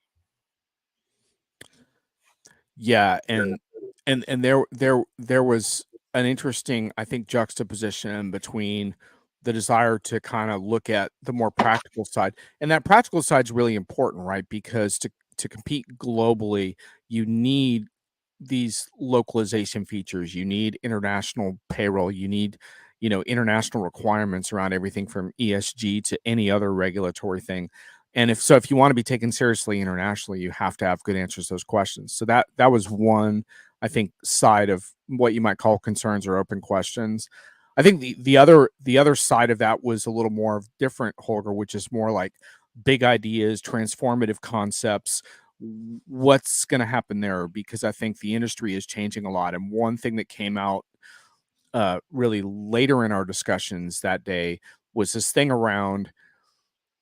Speaker 2: Yeah, and there was an interesting, I think, juxtaposition between the desire to kind of look at the more practical side, and that practical side is really important, right? Because to compete globally, you need these localization features, you need international payroll, you need, international requirements around everything from ESG to any other regulatory thing. And if you want to be taken seriously internationally, you have to have good answers to those questions. So that was one, I think, side of what you might call concerns or open questions. I think the other side of that was a little more different, Holger, which is more like big ideas, transformative concepts. What's going to happen there? Because I think the industry is changing a lot. And one thing that came out really later in our discussions that day was this thing around,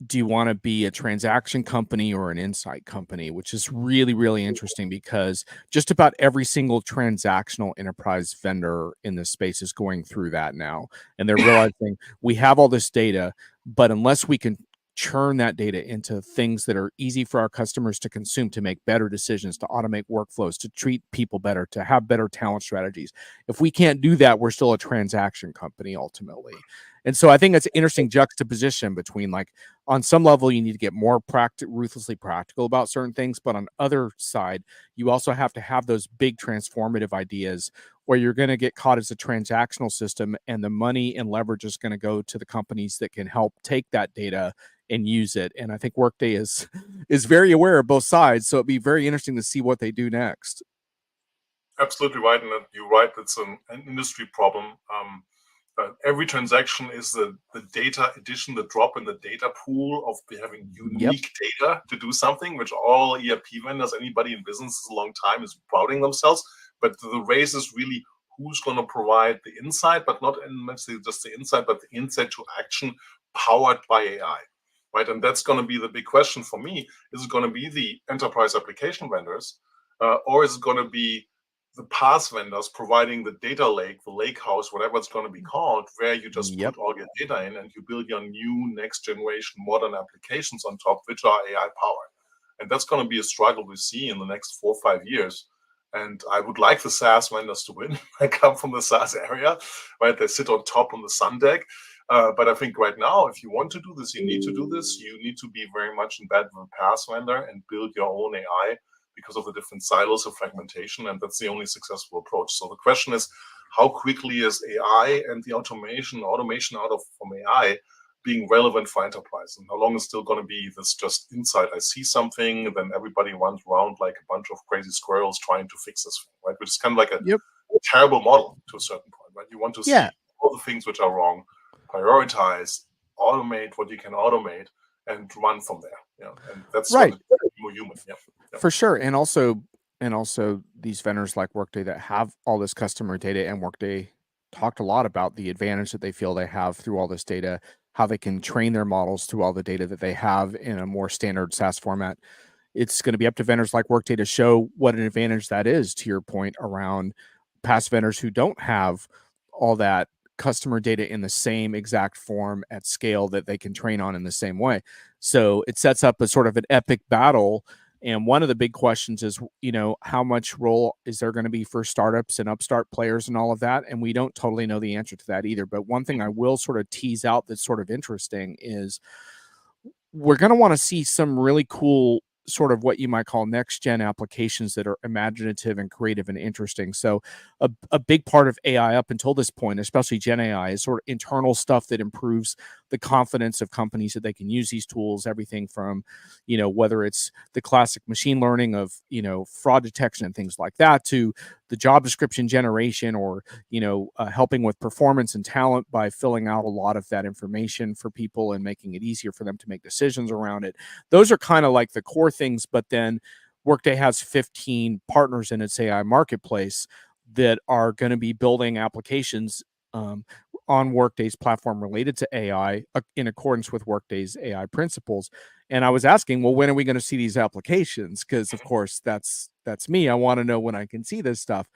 Speaker 2: do you want to be a transaction company or an insight company, which is really, really interesting, because just about every single transactional enterprise vendor in this space is going through that now. And they're realizing, we have all this data, but unless we can churn that data into things that are easy for our customers to consume, to make better decisions, to automate workflows, to treat people better, to have better talent strategies, if we can't do that, we're still a transaction company ultimately. And so I think it's an interesting juxtaposition between, like, on some level, you need to get more ruthlessly practical about certain things, but on other side, you also have to have those big transformative ideas where you're going to get caught as a transactional system, and the money and leverage is going to go to the companies that can help take that data and use it. And I think Workday is very aware of both sides, so it'd be very interesting to see what they do next.
Speaker 1: Absolutely right, and you're right. It's an industry problem. Every transaction is the data addition, the drop in the data pool of having unique data to do something, which all ERP vendors, anybody in business a long time, is prouding themselves. But the race is really, who's going to provide the insight, but not necessarily just the insight, but the insight to action powered by AI, right? And that's going to be the big question for me. Is it going to be the enterprise application vendors, or is it going to be the PaaS vendors providing the data lake, the lake house, whatever it's going to be called, where you just put all your data in and you build your new next generation modern applications on top, which are AI powered. And that's going to be a struggle we see in the next 4 or 5 years. And I would like the SaaS vendors to win. I come from the SaaS area, right? They sit on top on the sun deck. But I think right now, if you want to do this, you need to do this. You need to be very much in bed with a PaaS vendor and build your own AI, because of the different silos of fragmentation, and that's the only successful approach. So the question is, how quickly is AI and the automation out of from AI being relevant for enterprise, and how long is still going to be this just insight? I see something, and then everybody runs around like a bunch of crazy squirrels trying to fix this thing, right? Which is kind of like a terrible model to a certain point, right? You want to see all the things which are wrong, prioritize, automate what you can automate, and run from there. And that's
Speaker 2: right.
Speaker 1: More human.
Speaker 2: For sure. And also these vendors like Workday that have all this customer data, and Workday talked a lot about the advantage that they feel they have through all this data, how they can train their models through all the data that they have in a more standard SaaS format. It's going to be up to vendors like Workday to show what an advantage that is, to your point around past vendors who don't have all that customer data in the same exact form at scale that they can train on in the same way. So it sets up a sort of an epic battle. And one of the big questions is, how much role is there going to be for startups and upstart players and all of that? And we don't totally know the answer to that either. But one thing I will sort of tease out that's sort of interesting is, we're going to want to see some really cool sort of what you might call next gen applications that are imaginative and creative and interesting. So a big part of AI up until this point, especially Gen AI, is sort of internal stuff that improves the confidence of companies that they can use these tools. Everything from, whether it's the classic machine learning of, fraud detection and things like that, to the job description generation, or helping with performance and talent by filling out a lot of that information for people and making it easier for them to make decisions around it. Those are kind of like the core things. But then Workday has 15 partners in its AI marketplace that are going to be building applications on Workday's platform related to AI in accordance with Workday's AI principles. And I was asking, well, when are we going to see these applications? Because of course that's me. I want to know when I can see this stuff.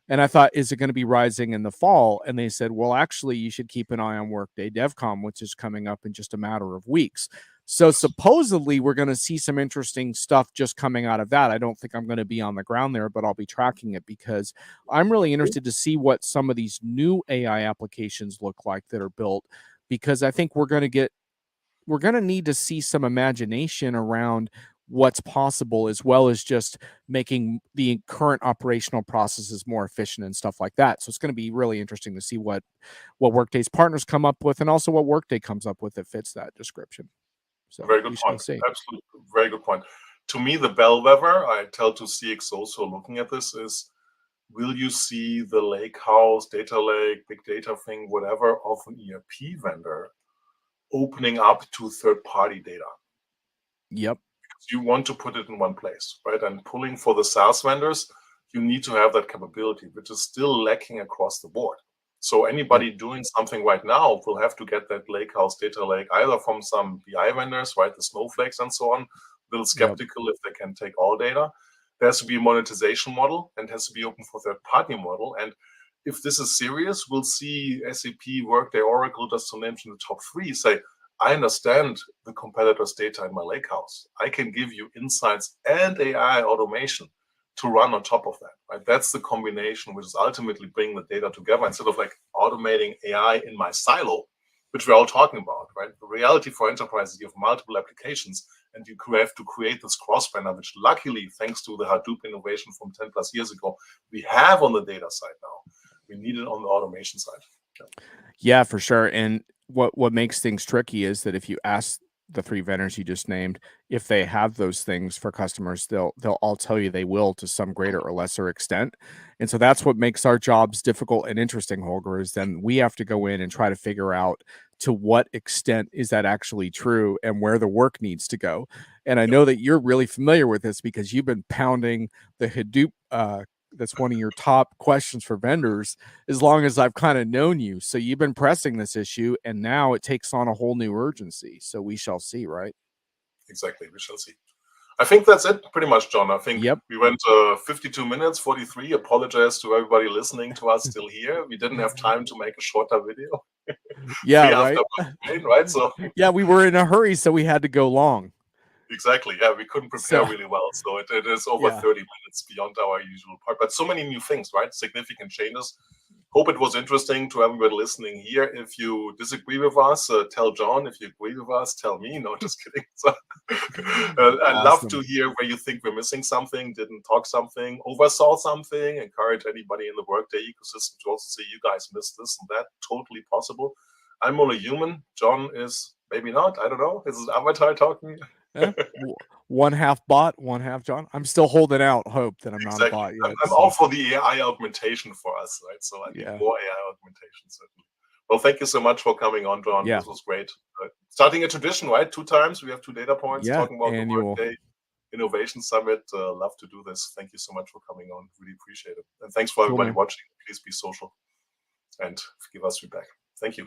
Speaker 2: And I thought, is it going to be rising in the fall? And they said, well, actually, you should keep an eye on Workday DevCon, which is coming up in just a matter of weeks. So supposedly we're going to see some interesting stuff just coming out of that. I don't think I'm going to be on the ground there, but I'll be tracking it because I'm really interested to see what some of these new AI applications look like that are built, because I think we're going to need to see some imagination around what's possible, as well as just making the current operational processes more efficient and stuff like that. So it's going to be really interesting to see what Workday's partners come up with, and also what Workday comes up with that fits that description. So
Speaker 1: very good point. Absolutely, very good point. To me, the bellwether I tell to CXOs who are looking at this is, will you see the lake house, data lake, big data thing, whatever, of an ERP vendor opening up to third-party data?
Speaker 2: Yep.
Speaker 1: Because you want to put it in one place, right? And pulling for the SaaS vendors, you need to have that capability, which is still lacking across the board. So anybody doing something right now will have to get that lakehouse data lake either from some BI vendors, right, the snowflakes and so on. A little skeptical if they can take all data. There has to be a monetization model and has to be open for third-party model. And if this is serious, we'll see SAP, Workday, Oracle, just to mention the top three, say, I understand the competitor's data in my lakehouse. I can give you insights and AI automation to run on top of that, right? That's the combination which is ultimately bringing the data together instead of like automating AI in my silo, which we're all talking about, right? The reality for enterprises, you have multiple applications and you have to create this cross-banner, which luckily, thanks to the Hadoop innovation from 10 plus years ago, we have on the data side now. We need it on the automation side.
Speaker 2: Yeah, for sure. And what makes things tricky is that if you ask the three vendors you just named, if they have those things for customers, they'll all tell you they will to some greater or lesser extent. And so that's what makes our jobs difficult and interesting, Holger, is then we have to go in and try to figure out to what extent is that actually true and where the work needs to go. And I know that you're really familiar with this because you've been pounding the Hadoop that's one of your top questions for vendors as long as I've kind of known you. So you've been pressing this issue, and now it takes on a whole new urgency. So we shall see, right?
Speaker 1: Exactly, we shall see. I think that's it pretty much, John. I think we went 52 minutes, 43. Apologize to everybody listening to us still here. We didn't have time to make a shorter video.
Speaker 2: Yeah, right.
Speaker 1: Right. So
Speaker 2: yeah, we were in a hurry, so we had to go long.
Speaker 1: Exactly. Yeah, we couldn't prepare really well. So it is over 30 minutes beyond our usual part. But so many new things, right? Significant changes. Hope it was interesting to everybody listening here. If you disagree with us, tell John. If you agree with us, tell me. No, just kidding. So, I'd love to hear where you think we're missing something, didn't talk something, oversaw something. Encourage anybody in the Workday ecosystem to also say, you guys missed this and that. Totally possible. I'm only human. John is maybe not. I don't know. Is his avatar talking?
Speaker 2: One half bot, one half John. I'm still holding out hope that I'm not a bot yet.
Speaker 1: I'm all for the AI augmentation for us, right? So I need more AI augmentation, certainly. Well, thank you so much for coming on, John. This was great. Starting a tradition, right? 2 times. We have 2 data points talking about the Workday Innovation Summit. Love to do this. Thank you so much for coming on. Really appreciate it. And thanks for everybody watching. Please be social and give us feedback. Thank you.